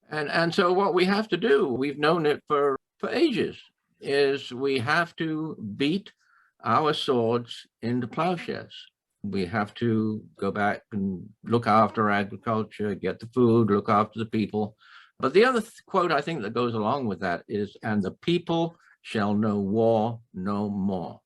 And so what we have to do, we've known it for ages, is we have to beat our swords into plowshares. We have to go back and look after agriculture, get the food, look after the people. But the other quote I think that goes along with that is, and the people shall know war no more.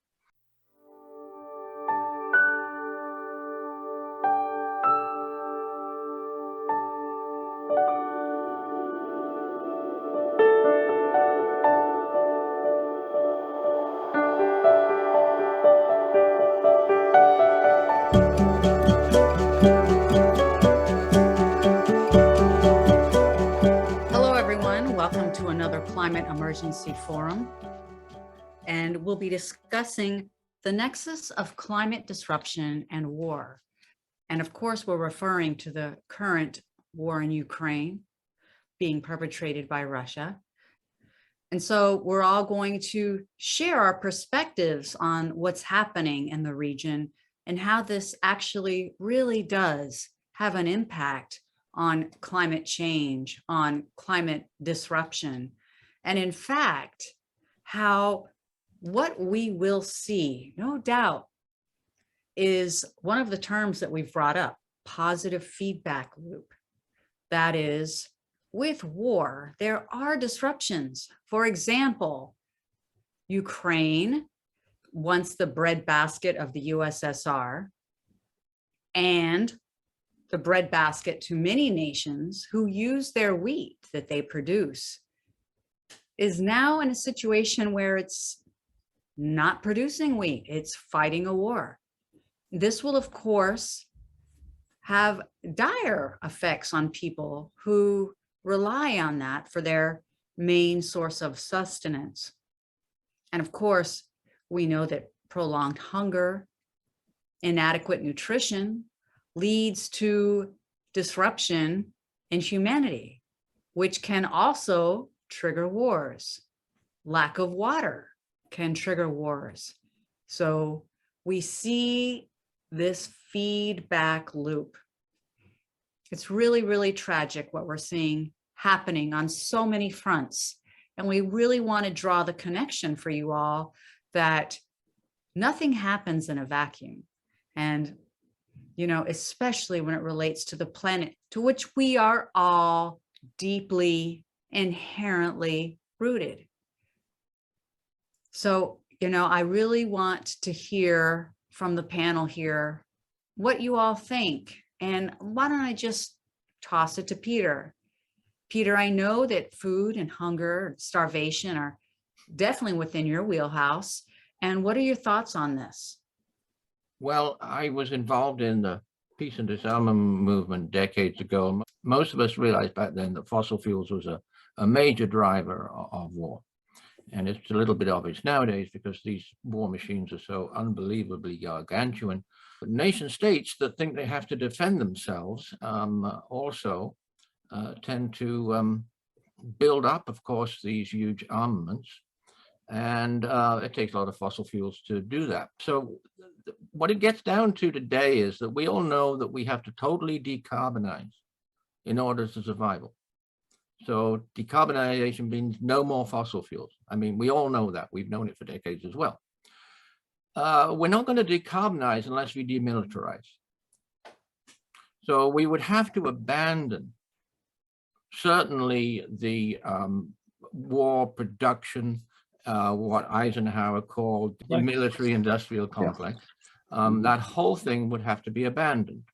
Welcome to another Climate Emergency Forum, and we'll be discussing the nexus of climate disruption and war. And of course, we're referring to the current war in Ukraine being perpetrated by Russia. And so we're all going to share our perspectives on what's happening in the region and how this actually really does have an impact on climate change, on climate disruption, and in fact, how what we will see, no doubt, is one of the terms that we've brought up, positive feedback loop. That is, with war, there are disruptions. For example, Ukraine, once the breadbasket of the USSR, and the breadbasket to many nations who use their wheat that they produce, is now in a situation where it's not producing wheat, it's fighting a war. This will, of course, have dire effects on people who rely on that for their main source of sustenance. And of course, we know that prolonged hunger, inadequate nutrition, leads to disruption in humanity, which can also trigger wars. Lack of water can trigger wars. So we see this feedback loop. It's really, really tragic what we're seeing happening on so many fronts. And we really want to draw the connection for you all that nothing happens in a vacuum. And especially when it relates to the planet to which we are all deeply, inherently rooted. So, I really want to hear from the panel here what you all think. And why don't I just toss it to Peter? Peter, I know that food and hunger, starvation are definitely within your wheelhouse. And what are your thoughts on this? Well, I was involved in the peace and disarmament movement decades ago. Most of us realized back then that fossil fuels was a major driver of war. And it's a little bit obvious nowadays because these war machines are so unbelievably gargantuan. But nation states that think they have to defend themselves also tend to build up, of course, these huge armaments. And it takes a lot of fossil fuels to do that. So what it gets down to today is that we all know that we have to totally decarbonize in order to survival. So decarbonization means no more fossil fuels. I mean, we all know that. We've known it for decades as well. We're not going to decarbonize unless we demilitarize. So we would have to abandon certainly the war production, what Eisenhower called the military-industrial complex. That whole thing would have to be abandoned.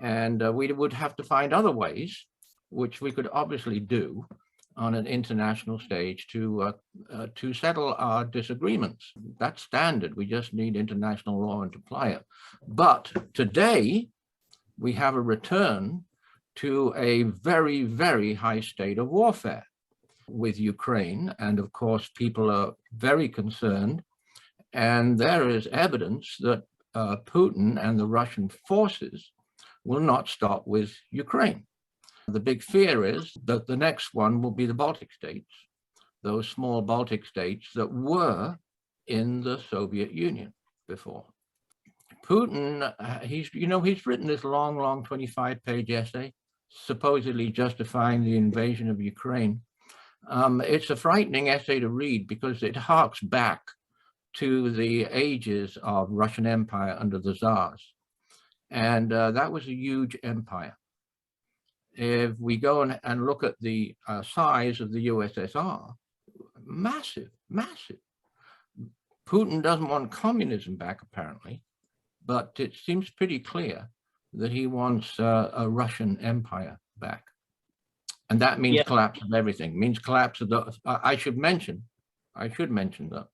And we would have to find other ways, which we could obviously do on an international stage to settle our disagreements. That's standard. We just need international law and to apply it. But today, we have a return to a very, very high state of warfare with Ukraine. And of course, people are very concerned. And there is evidence that Putin and the Russian forces will not stop with Ukraine. The big fear is that the next one will be the Baltic states, those small Baltic states that were in the Soviet Union before. Putin, he's written this long 25-page essay supposedly justifying the invasion of Ukraine. It's a frightening essay to read because it harks back to the ages of Russian Empire under the Czars. And that was a huge empire. If we go and look at the size of the USSR, massive, massive. Putin doesn't want communism back, apparently, but it seems pretty clear that he wants a Russian empire back. And that means collapse of everything, means collapse of the, I should mention that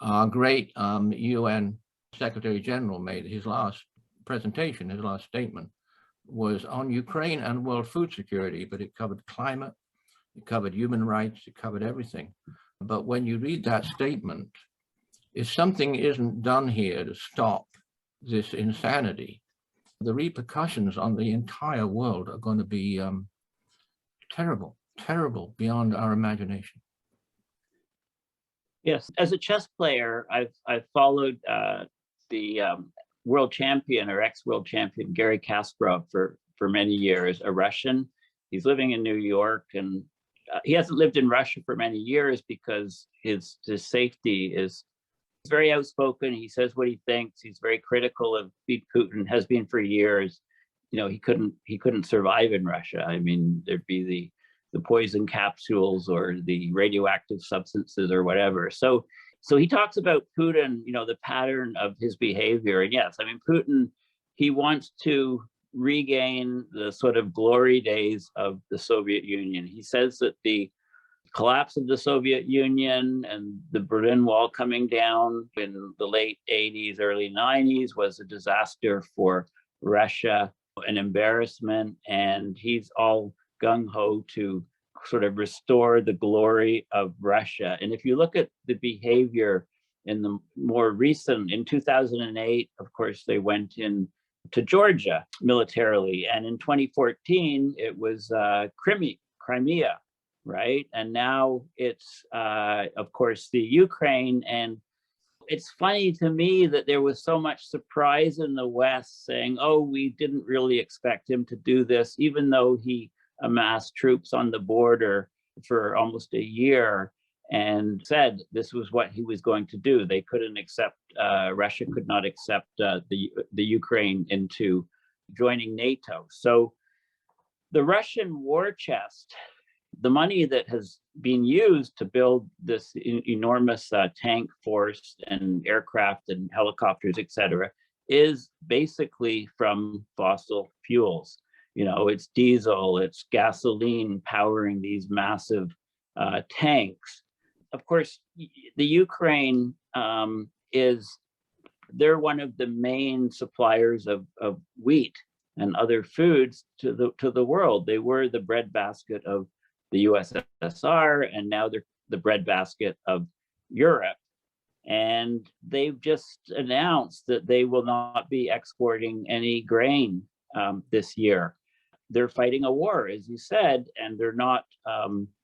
our great UN Secretary General made his last presentation, his last statement was on Ukraine and world food security, but it covered climate, it covered human rights, it covered everything. But when you read that statement, if something isn't done here to stop this insanity, the repercussions on the entire world are going to be terrible, terrible beyond our imagination. Yes, as a chess player, I've followed the world champion or ex-world champion Garry Kasparov for many years, a Russian. He's living in New York, and he hasn't lived in Russia for many years because his safety is very outspoken. He says what he thinks. He's very critical of Putin, has been for years. You know, he couldn't survive in Russia. I mean, there'd be the poison capsules or the radioactive substances or whatever. So he talks about Putin, you know, the pattern of his behavior. And yes, I mean, Putin, he wants to regain the sort of glory days of the Soviet Union. He says that the collapse of the Soviet Union and the Berlin Wall coming down in the late 80s, early 90s was a disaster for Russia, an embarrassment, and he's all gung-ho to sort of restore the glory of Russia. And if you look at the behavior in the more recent, in 2008, of course, they went in to Georgia militarily. And in 2014, it was Crimea, right? And now it's, of course, the Ukraine. And it's funny to me that there was so much surprise in the West saying, oh, we didn't really expect him to do this, even though he amassed troops on the border for almost a year and said this was what he was going to do. They couldn't accept, Russia could not accept the Ukraine into joining NATO. So the Russian war chest, the money that has been used to build this enormous tank force and aircraft and helicopters, et cetera, is basically from fossil fuels. You know, it's diesel, it's gasoline powering these massive tanks. Of course, the Ukraine they're one of the main suppliers of wheat and other foods to the world. They were the breadbasket of the USSR, and now they're the breadbasket of Europe. And they've just announced that they will not be exporting any grain this year. They're fighting a war, as you said, and they're not,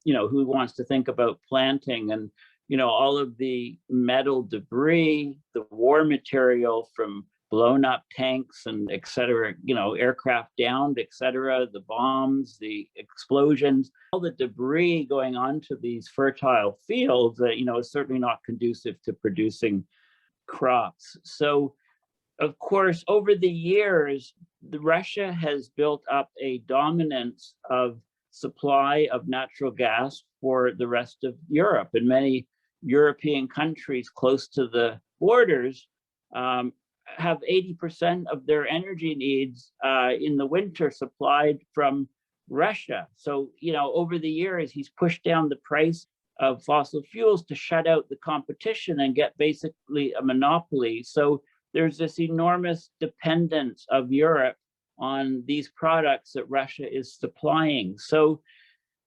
you know, who wants to think about planting and, you know, all of the metal debris, the war material from blown up tanks and et cetera, you know, aircraft downed, et cetera, the bombs, the explosions, all the debris going onto these fertile fields that, you know, is certainly not conducive to producing crops. So, of course, over the years, Russia has built up a dominance of supply of natural gas for the rest of Europe, and many European countries close to the borders have 80% of their energy needs in the winter supplied from Russia. So, you know, over the years, he's pushed down the price of fossil fuels to shut out the competition and get basically a monopoly. So there's this enormous dependence of Europe on these products that Russia is supplying. So,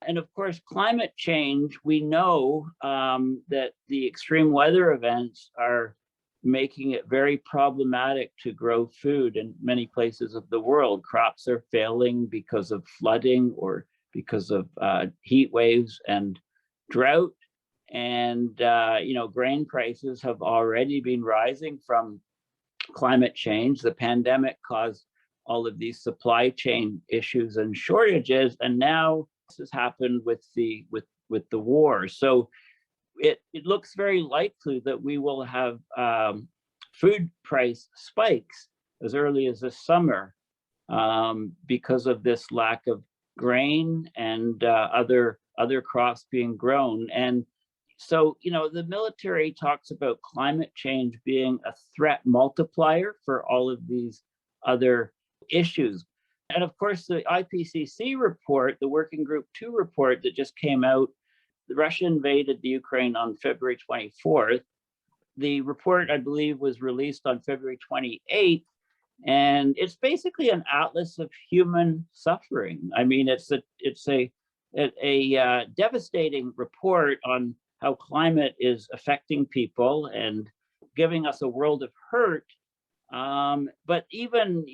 and of course, climate change, we know that the extreme weather events are making it very problematic to grow food in many places of the world. Crops are failing because of flooding or because of heat waves and drought. And, you know, grain prices have already been rising from climate change. The pandemic caused all of these supply chain issues and shortages. And now this has happened with the war. So it looks very likely that we will have food price spikes as early as this summer because of this lack of grain and other crops being grown. And so, the military talks about climate change being a threat multiplier for all of these other issues. And of course, the IPCC report, the Working Group 2 report that just came out, Russia invaded the Ukraine on February 24th. The report, I believe, was released on February 28th. And it's basically an atlas of human suffering. I mean, it's a devastating report on how climate is affecting people and giving us a world of hurt. But even,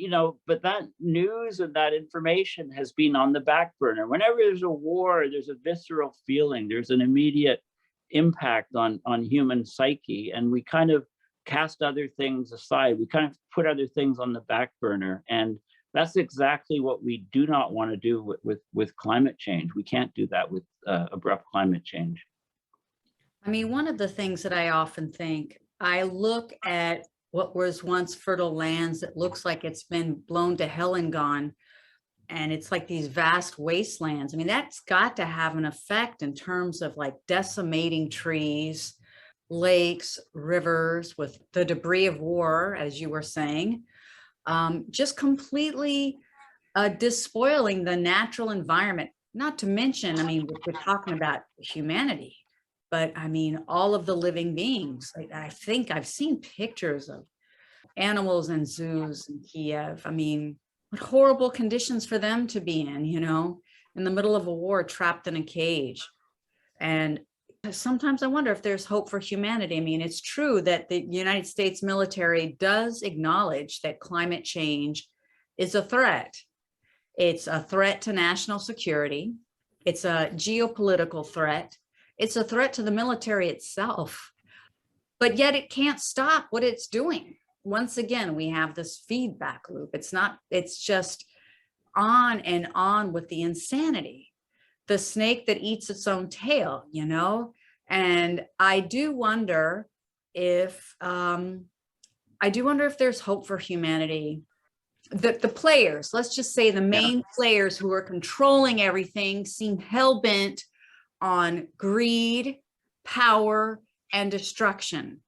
but that news and that information has been on the back burner. Whenever there's a war, there's a visceral feeling, there's an immediate impact on human psyche, and we kind of cast other things aside. We kind of put other things on the back burner, and that's exactly what we do not want to do with climate change. We can't do that with abrupt climate change. I mean, one of the things that I often think, I look at what was once fertile lands that looks like it's been blown to hell and gone, and it's like these vast wastelands. I mean, that's got to have an effect in terms of like decimating trees, lakes, rivers, with the debris of war, as you were saying, just completely despoiling the natural environment. Not to mention, I mean, we're talking about humanity, but I mean, all of the living beings. Like, I think I've seen pictures of animals in zoos in Kiev. I mean, what horrible conditions for them to be in, in the middle of a war, trapped in a cage. And sometimes I wonder if there's hope for humanity. I mean, it's true that the United States military does acknowledge that climate change is a threat. It's a threat to national security. It's a geopolitical threat. It's a threat to the military itself. But yet it can't stop what it's doing. Once again, we have this feedback loop. It's just on and on with the insanity. The snake that eats its own tail, And I do wonder if there's hope for humanity. The players, let's just say the main players who are controlling everything, seem hell-bent on greed, power, and destruction.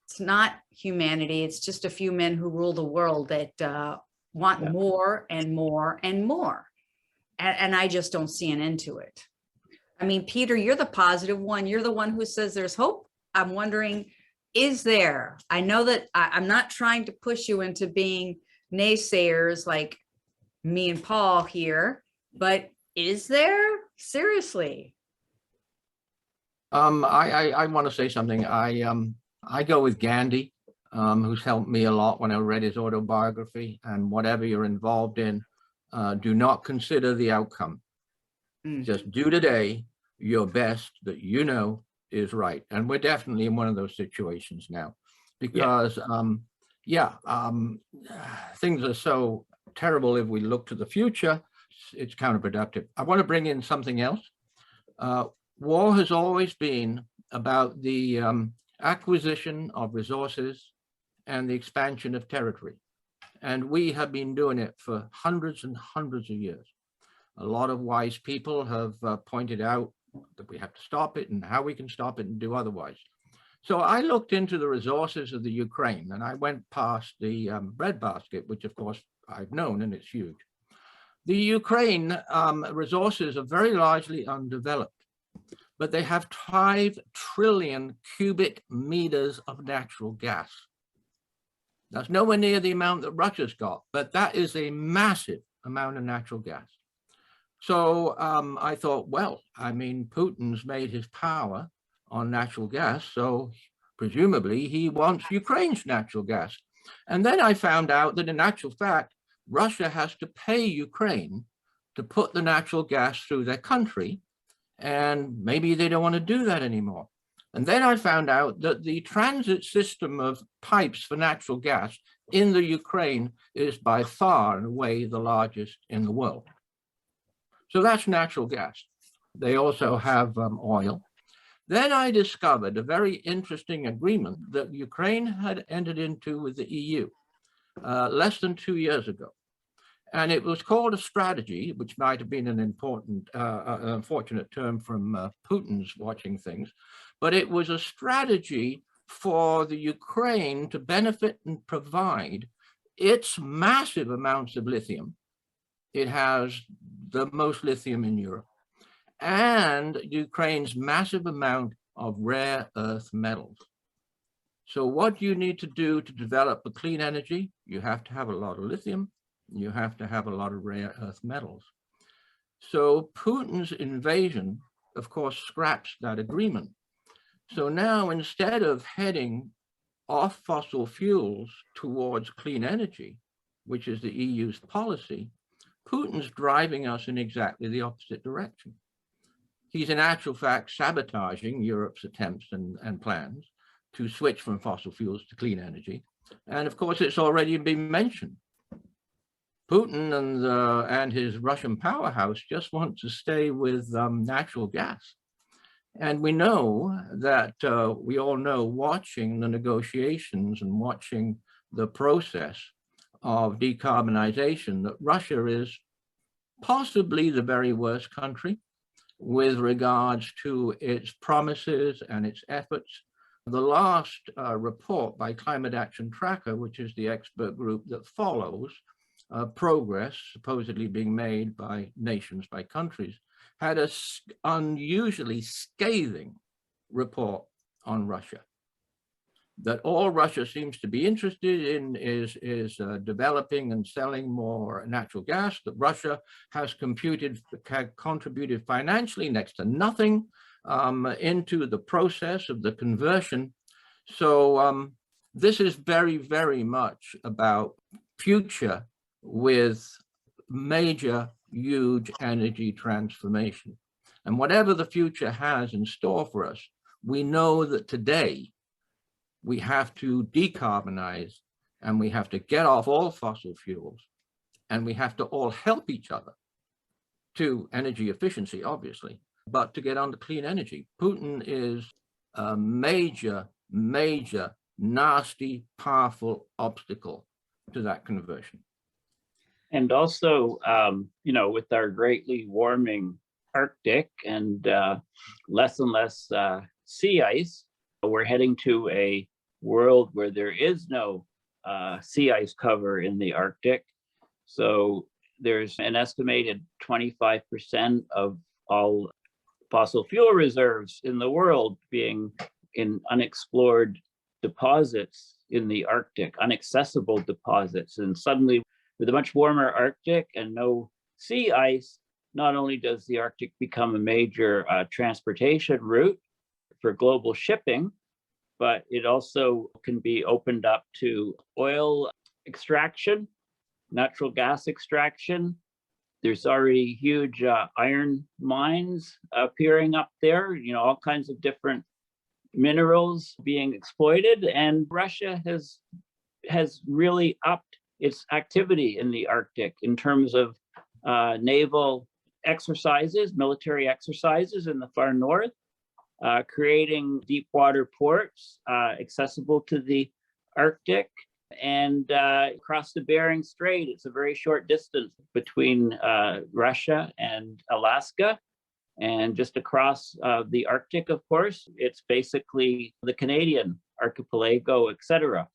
It's not humanity. It's just a few men who rule the world that want more and more and more. And I just don't see an end to it. I mean, Peter, you're the positive one. You're the one who says there's hope. I'm wondering, is there? I know that I'm not trying to push you into being naysayers like me and Paul here, but is there? Seriously? I want to say something. I go with Gandhi, who's helped me a lot when I read his autobiography. And whatever you're involved in, do not consider the outcome. Just do today your best that is right. And we're definitely in one of those situations now, because things are so terrible. If we look to the future, it's counterproductive. I want to bring in something else. War has always been about the acquisition of resources and the expansion of territory. And we have been doing it for hundreds and hundreds of years. A lot of wise people have pointed out that we have to stop it and how we can stop it and do otherwise. So I looked into the resources of the Ukraine, and I went past the breadbasket, which of course I've known, and it's huge. The Ukraine resources are very largely undeveloped, but they have 5 trillion cubic meters of natural gas. That's nowhere near the amount that Russia's got, but that is a massive amount of natural gas. So I thought, well, I mean, Putin's made his power on natural gas, so presumably he wants Ukraine's natural gas. And then I found out that in actual fact, Russia has to pay Ukraine to put the natural gas through their country, and maybe they don't want to do that anymore. And then I found out that the transit system of pipes for natural gas in the Ukraine is by far and away the largest in the world. So that's natural gas. They also have oil. Then I discovered a very interesting agreement that Ukraine had entered into with the EU less than 2 years ago. And it was called a strategy, which might have been an important, unfortunate term from Putin's watching things, but it was a strategy for the Ukraine to benefit and provide its massive amounts of lithium. It has the most lithium in Europe, and Ukraine's massive amount of rare earth metals. So what you need to do to develop a clean energy, you have to have a lot of lithium, you have to have a lot of rare earth metals. So Putin's invasion, of course, scraps that agreement. So now, instead of heading off fossil fuels towards clean energy, which is the EU's policy, Putin's driving us in exactly the opposite direction. He's in actual fact sabotaging Europe's attempts and plans to switch from fossil fuels to clean energy. And of course, it's already been mentioned. Putin and his Russian powerhouse just want to stay with natural gas. And we know that, we all know, watching the negotiations and watching the process of decarbonization, that Russia is possibly the very worst country with regards to its promises and its efforts. The last report by Climate Action Tracker, which is the expert group that follows progress supposedly being made by nations, by countries, had an unusually scathing report on Russia. That all Russia seems to be interested in is developing and selling more natural gas, that Russia has contributed financially next to nothing into the process of the conversion. So this is very, very much about future with major, huge energy transformation. And whatever the future has in store for us, we know that today we have to decarbonize, and we have to get off all fossil fuels, and we have to all help each other to energy efficiency, obviously, but to get on to clean energy. Putin is a major, major, nasty, powerful obstacle to that conversion. And also, with our greatly warming Arctic and less sea ice, we're heading to a world where there is no sea ice cover in the Arctic. So there's an estimated 25% of all fossil fuel reserves in the world being in unexplored deposits in the Arctic, inaccessible deposits. And suddenly, with a much warmer Arctic and no sea ice, not only does the Arctic become a major transportation route for global shipping, but it also can be opened up to oil extraction, natural gas extraction. There's already huge iron mines appearing up there, all kinds of different minerals being exploited. And Russia has really upped its activity in the Arctic in terms of naval exercises, military exercises in the far north, creating deep water ports accessible to the Arctic, and across the Bering Strait. It's a very short distance between Russia and Alaska. And just across the Arctic, of course, it's basically the Canadian archipelago, etc.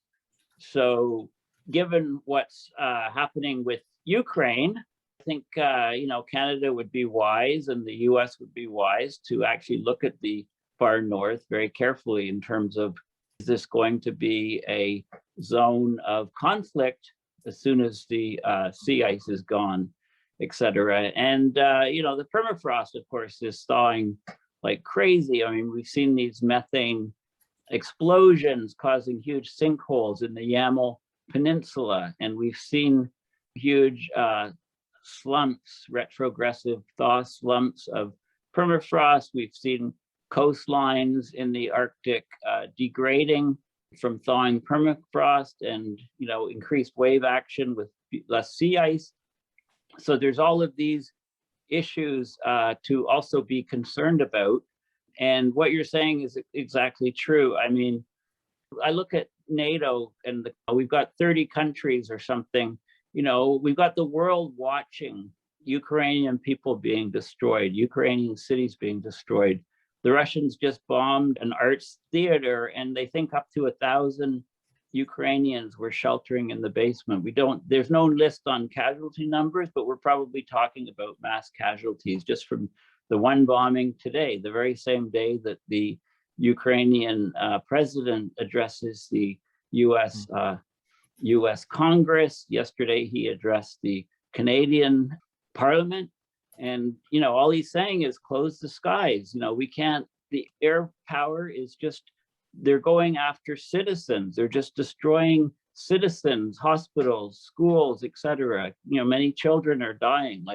So given what's happening with Ukraine, I think Canada would be wise, and the US would be wise to actually look at the far north very carefully in terms of, is this going to be a zone of conflict as soon as the sea ice is gone, etc. And the permafrost, of course, is thawing like crazy. I mean, we've seen these methane explosions causing huge sinkholes in the Yamal Peninsula, and we've seen huge slumps, retrogressive thaw slumps of permafrost. We've seen coastlines in the Arctic degrading from thawing permafrost and, increased wave action with less sea ice. So there's all of these issues to also be concerned about. And what you're saying is exactly true. I mean, I look at NATO and we've got 30 countries or something. We've got the world watching Ukrainian people being destroyed, Ukrainian cities being destroyed. The Russians just bombed an arts theater, and they think up to 1,000 Ukrainians were sheltering in the basement. There's no list on casualty numbers, but we're probably talking about mass casualties just from the one bombing today, the very same day that the Ukrainian president addresses the US Congress. Yesterday, he addressed the Canadian Parliament. And, all he's saying is close the skies. The air power is just, they're going after citizens. They're just destroying citizens, hospitals, schools, etc. Many children are dying.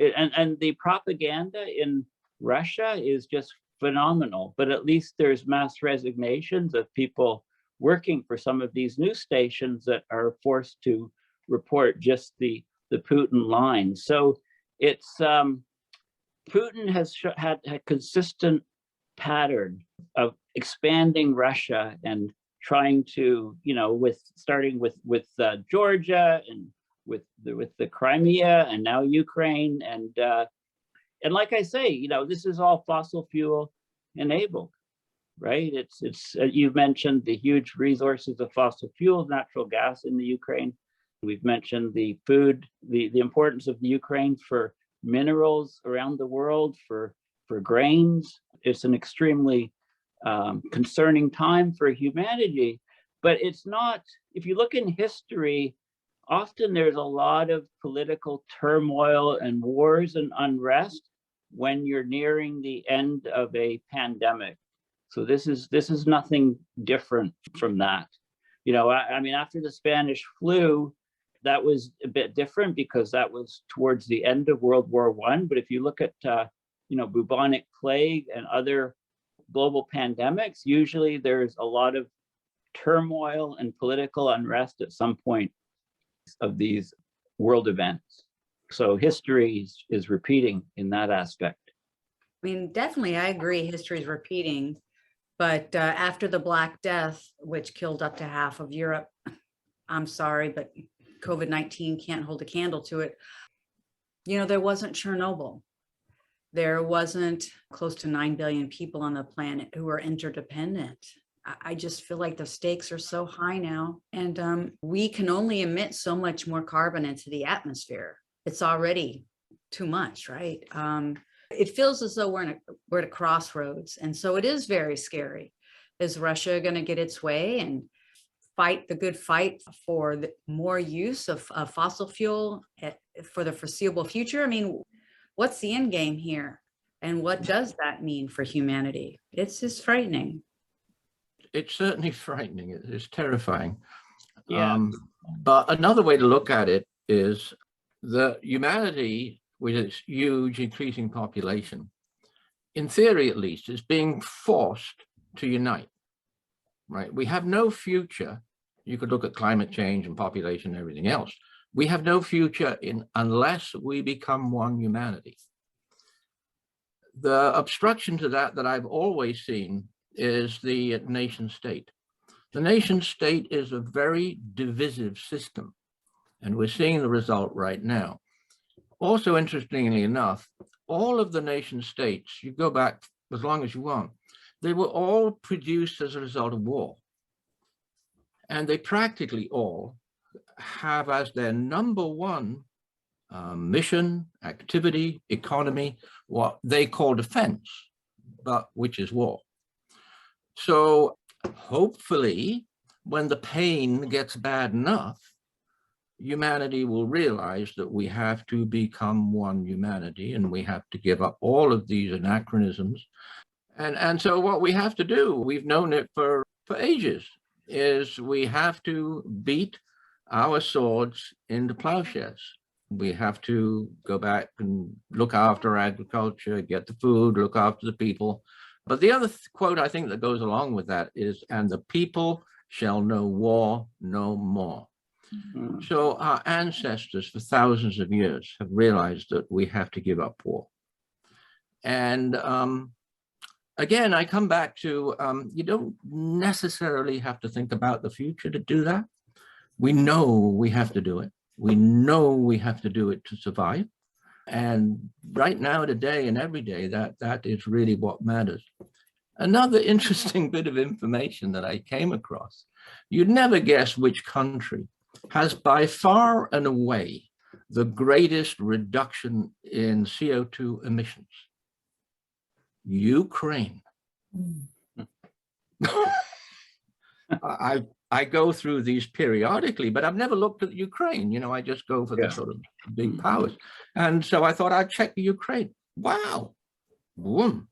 And the propaganda in Russia is just phenomenal. But at least there's mass resignations of people working for some of these news stations that are forced to report just the Putin line. So it's Putin has had a consistent pattern of expanding Russia and trying to, starting with Georgia and with the Crimea and now Ukraine, and like I say, this is all fossil fuel enabled, right? It's you've mentioned the huge resources of fossil fuels, natural gas in the Ukraine. We've mentioned the food, the importance of the Ukraine for minerals around the world, for grains. It's an extremely concerning time for humanity, but it's not, if you look in history, often there's a lot of political turmoil and wars and unrest when you're nearing the end of a pandemic. So this is nothing different from that. I mean, after the Spanish flu, that was a bit different because that was towards the end of World War I. But if you look at, bubonic plague and other global pandemics, usually there's a lot of turmoil and political unrest at some point of these world events. So history is repeating in that aspect. I mean, definitely, I agree. History is repeating. But after the Black Death, which killed up to half of Europe, I'm sorry, but COVID-19 can't hold a candle to it. There wasn't Chernobyl. There wasn't close to 9 billion people on the planet who are interdependent. I just feel like the stakes are so high now. And we can only emit so much more carbon into the atmosphere. It's already too much, right? It feels as though we're at a crossroads. And so it is very scary. Is Russia going to get its way and fight the good fight for the more use of fossil fuel for the foreseeable future? I mean, what's the end game here? And what does that mean for humanity? It's just frightening. It's certainly frightening. It's terrifying. Yeah. But another way to look at it is that humanity, with its huge increasing population, in theory at least, is being forced to unite, right? We have no future. You could look at climate change and population and everything else. We have no future unless we become one humanity. The obstruction to that I've always seen is the nation state. The nation state is a very divisive system, and we're seeing the result right now. Also, interestingly enough, all of the nation states, you go back as long as you want, they were all produced as a result of war. And they practically all have as their number one mission, activity, economy, what they call defense, but which is war. So hopefully, when the pain gets bad enough, humanity will realize that we have to become one humanity and we have to give up all of these anachronisms. And so what we have to do, we've known it for ages, is we have to beat our swords into plowshares. We have to go back and look after agriculture, get the food, look after the people, But the other quote I think that goes along with that is, and the people shall know war no more. So our ancestors for thousands of years have realized that we have to give up war. And again, I come back to, you don't necessarily have to think about the future to do that. We know we have to do it. We know we have to do it to survive. And right now, today and every day, that is really what matters. Another interesting bit of information that I came across, you'd never guess which country has by far and away the greatest reduction in CO2 emissions. Ukraine. I go through these periodically, but I've never looked at Ukraine. You know, I just go for the sort of big powers. And so I thought I'd check Ukraine. Wow. Boom.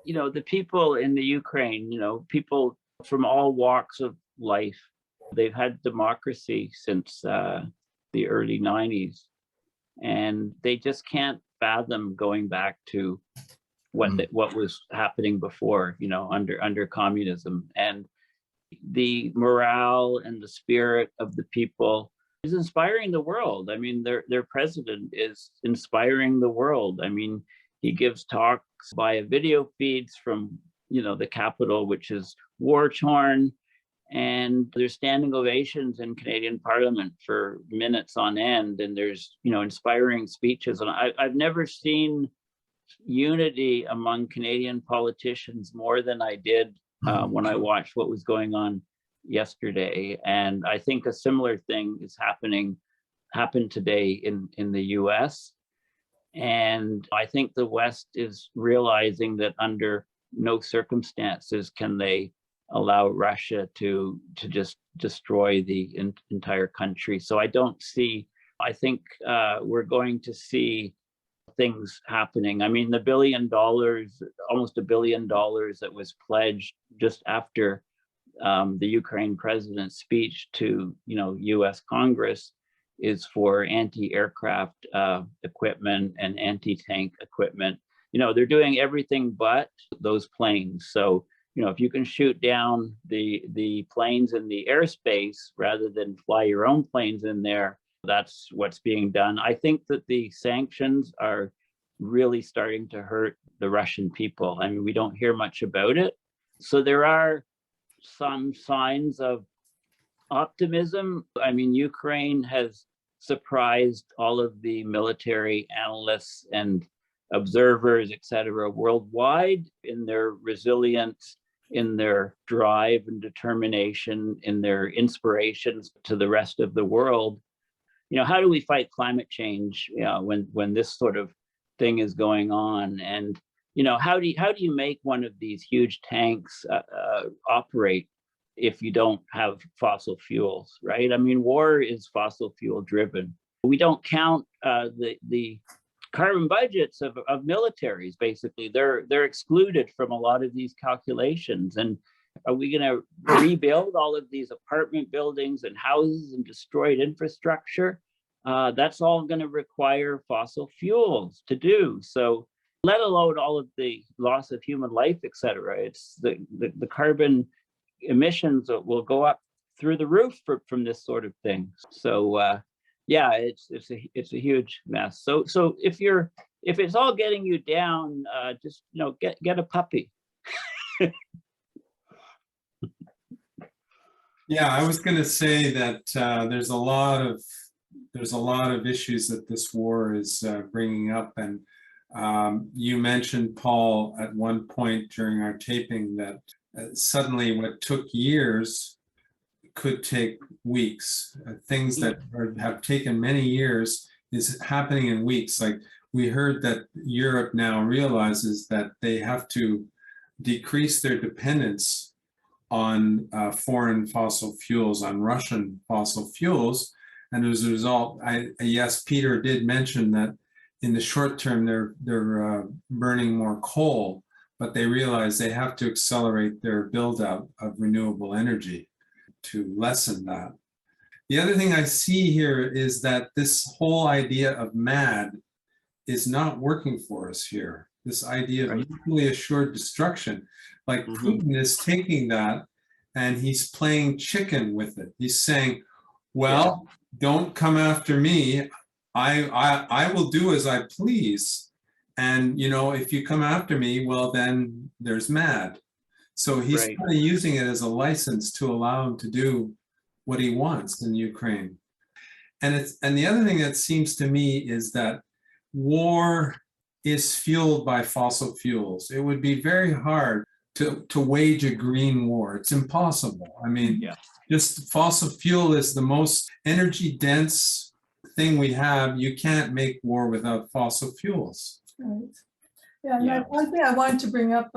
You know, the people in the Ukraine, you know, people from all walks of life, they've had democracy since the early 90s. And they just can't fathom going back to what was happening before, you know, under communism. And the morale and the spirit of the people is inspiring the world. I mean, their president is inspiring the world. I mean, he gives talks via video feeds from, you know, the capital, which is war torn, and there's standing ovations in Canadian Parliament for minutes on end, and there's, you know, inspiring speeches. And I've never seen unity among Canadian politicians more than I did when I watched what was going on yesterday. And I think a similar thing is happened today in the US. And I think the West is realizing that under no circumstances can they allow Russia to just destroy the entire country. So I think we're going to see things happening. I mean, the almost $1 billion that was pledged just after the Ukraine president's speech to, you know, US Congress is for anti-aircraft equipment and anti-tank equipment. You know, they're doing everything but those planes. So, you know, if you can shoot down the planes in the airspace rather than fly your own planes in there, that's what's being done. I think that the sanctions are really starting to hurt the Russian people. I mean, we don't hear much about it. So there are some signs of optimism. I mean, Ukraine has surprised all of the military analysts and observers, et cetera, worldwide in their resilience, in their drive and determination, in their inspirations to the rest of the world. You know, how do we fight climate change, you know, when this sort of thing is going on? And, you know, how do you make one of these huge tanks operate if you don't have fossil fuels, right? I mean, war is fossil fuel driven. We don't count the carbon budgets of militaries. Basically, they're excluded from a lot of these calculations. And are we going to rebuild all of these apartment buildings and houses and destroyed infrastructure? That's all going to require fossil fuels to do. So let alone all of the loss of human life, et cetera. It's the carbon emissions that will go up through the roof from this sort of thing. So yeah, it's a huge mess. So if it's all getting you down, just, you know, get a puppy. Yeah, I was going to say that there's a lot of issues that this war is bringing up, and you mentioned, Paul, at one point during our taping that suddenly what took years could take weeks. Things that have taken many years is happening in weeks. Like we heard that Europe now realizes that they have to decrease their dependence on foreign fossil fuels, on Russian fossil fuels. And as a result, yes, Peter did mention that in the short term, they're burning more coal, but they realize they have to accelerate their build out of renewable energy to lessen that. The other thing I see here is that this whole idea of MAD is not working for us here. this idea of Right. mutually assured destruction. Like Putin is taking that and he's playing chicken with it. He's saying, well, don't come after me. I will do as I please. And, you know, if you come after me, well, then there's mad. So he's Right. kind of using it as a license to allow him to do what he wants in Ukraine. And the other thing that seems to me is that war is fueled by fossil fuels. It would be very hard to wage a green war. It's impossible. I mean, just fossil fuel is the most energy dense thing we have. You can't make war without fossil fuels. Right. Yeah, and one thing I wanted to bring up,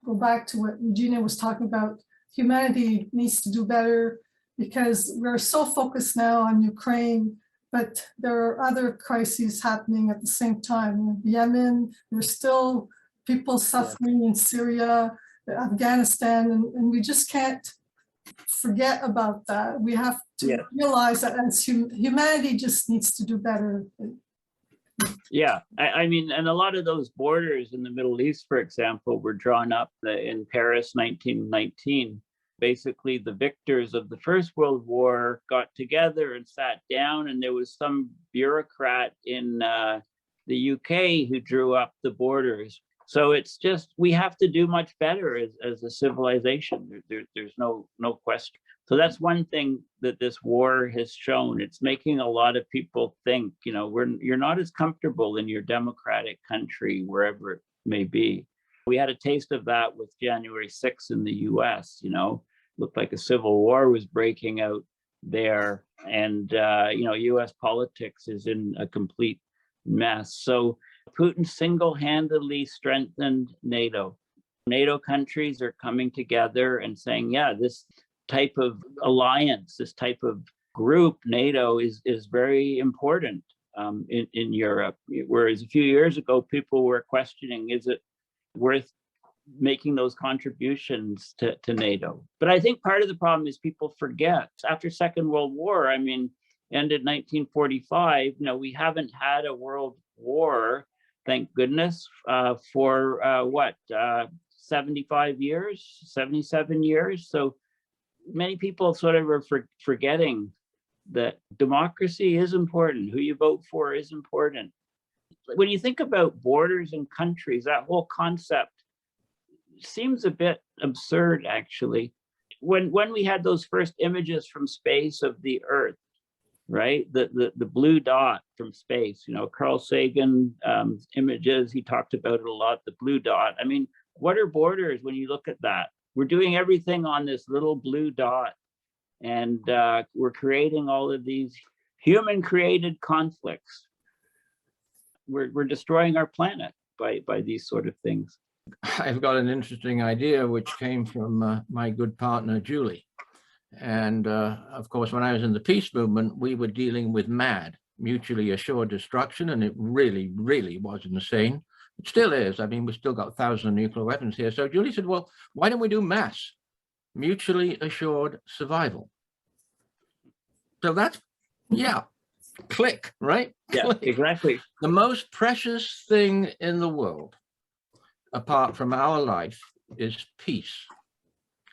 go back to what Regina was talking about. Humanity needs to do better because we're so focused now on Ukraine, but there are other crises happening at the same time. Yemen, there's still people suffering in Syria, Afghanistan, and we just can't forget about that. We have to realize that as humanity just needs to do better. Yeah, I mean, and a lot of those borders in the Middle East, for example, were drawn up in Paris 1919. Basically, the victors of the First World War got together and sat down, and there was some bureaucrat in the UK who drew up the borders. So it's just, we have to do much better as a civilization. There's no question. So that's one thing that this war has shown. It's making a lot of people think, you know, you're not as comfortable in your democratic country, wherever it may be. We had a taste of that with January 6th in the US, you know, looked like a civil war was breaking out there. And, you know, US politics is in a complete mess. So Putin single-handedly strengthened NATO. NATO countries are coming together and saying, yeah, this type of alliance, this type of group, NATO, is very important in Europe. Whereas a few years ago, people were questioning, is it worth making those contributions to NATO? But I think part of the problem is people forget. After Second World War, I mean, ended 1945, you know, we haven't had a world war, thank goodness, for 75 years, 77 years. So many people sort of are forgetting that democracy is important. Who you vote for is important. When you think about borders and countries, that whole concept seems a bit absurd, actually. When we had those first images from space of the Earth, right? The blue dot from space, you know, Carl Sagan images, he talked about it a lot, the blue dot. I mean, what are borders when you look at that? We're doing everything on this little blue dot, and we're creating all of these human-created conflicts. We're destroying our planet by these sort of things. I've got an interesting idea which came from my good partner, Julie. And of course, when I was in the peace movement, we were dealing with MAD, mutually assured destruction, and it really, really was insane. It still is. I mean, we've still got thousands of nuclear weapons here. So Julie said, well, why don't we do MASS, mutually assured survival? So that's, yeah, click, right? Yeah, Click. exactly. The most precious thing in the world, apart from our life, is peace.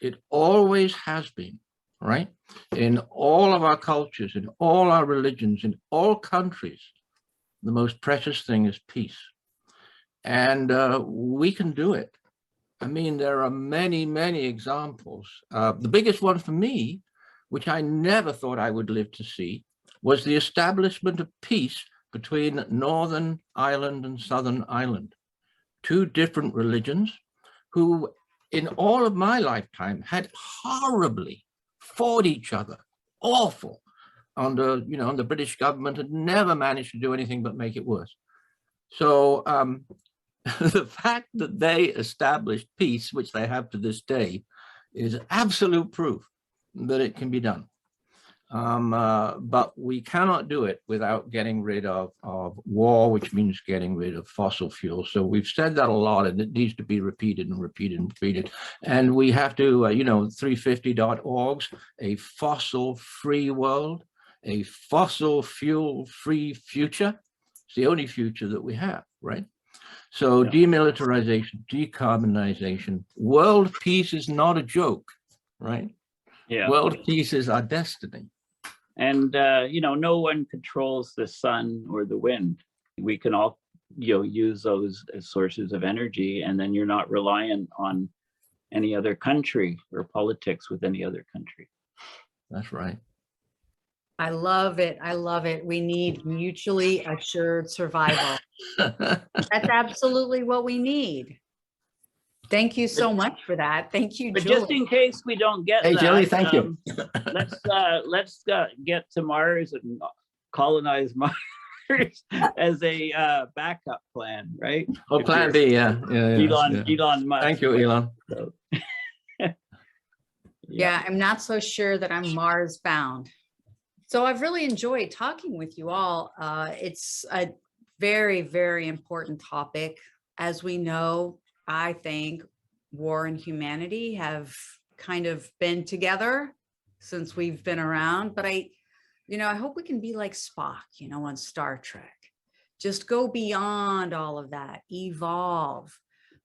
It always has been, right? In all of our cultures, in all our religions, in all countries, the most precious thing is peace. And we can do it. I mean, there are many, many examples. The biggest one for me, which I never thought I would live to see, was the establishment of peace between Northern Ireland and Southern Ireland. Two different religions who, in all of my lifetime, had horribly fought each other, awful, under, you know, the British government had never managed to do anything but make it worse. So the fact that they established peace, which they have to this day, is absolute proof that it can be done. But we cannot do it without getting rid of war, which means getting rid of fossil fuels. So we've said that a lot, and it needs to be repeated and repeated and repeated. And we have to, you know, 350.org's a fossil-free world, a fossil fuel-free future. It's the only future that we have, right? So Yeah. demilitarization, decarbonization, world peace is not a joke, right? Yeah. World peace is our destiny. And, no one controls the sun or the wind. We can all, use those as sources of energy, and then you're not reliant on any other country or politics with any other country. That's right. I love it. I love it. We need mutually assured survival. That's absolutely what we need. Thank you so much for that. Thank you, But Julie. just in case we don't get Hey, that, Julie, thank you. let's get to Mars and colonize Mars as a backup plan, right? Oh, plan B, yeah. Elon Musk. Thank you, Elon. So, Yeah, I'm not so sure that I'm Mars bound. So I've really enjoyed talking with you all. It's a very, very important topic. As we know, I think war and humanity have kind of been together since we've been around, but I hope we can be like Spock, on Star Trek. Just go beyond all of that, evolve.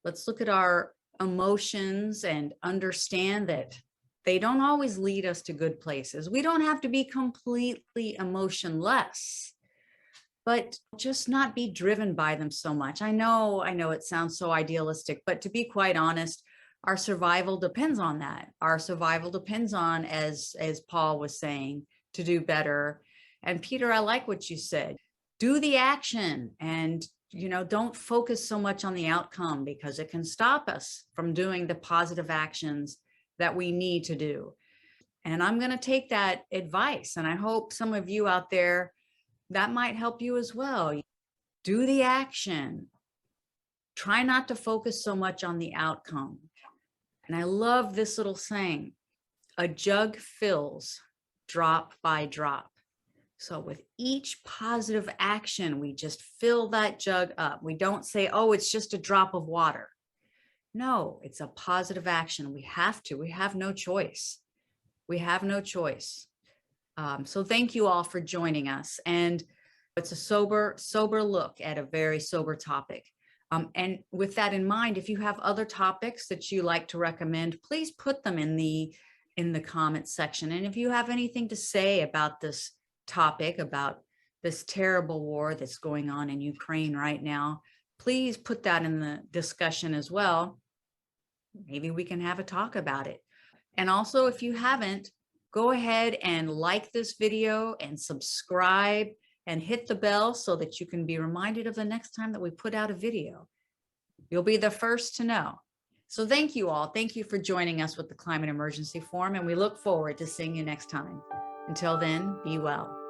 Let's look at our emotions and understand that they don't always lead us to good places. We don't have to be completely emotionless, but just not be driven by them so much. I know it sounds so idealistic, but to be quite honest, our survival depends on that. Our survival depends on, as Paul was saying, to do better. And Peter, I like what you said. Do the action and, don't focus so much on the outcome, because it can stop us from doing the positive actions that we need to do. And I'm going to take that advice. And I hope some of you out there, that might help you as well. Do the action. Try not to focus so much on the outcome. And I love this little saying, a jug fills drop by drop. So with each positive action, we just fill that jug up. We don't say, oh, it's just a drop of water. No, it's a positive action. We have no choice. We have no choice. So thank you all for joining us. And it's a sober look at a very sober topic. And with that in mind, if you have other topics that you like to recommend, please put them in the comments section. And if you have anything to say about this topic, about this terrible war that's going on in Ukraine right now, please put that in the discussion as well. Maybe we can have a talk about it. And also, if you haven't, go ahead and like this video and subscribe and hit the bell so that you can be reminded of the next time that we put out a video. You'll be the first to know. So thank you all. Thank you for joining us with the Climate Emergency Forum, and we look forward to seeing you next time. Until then, be well.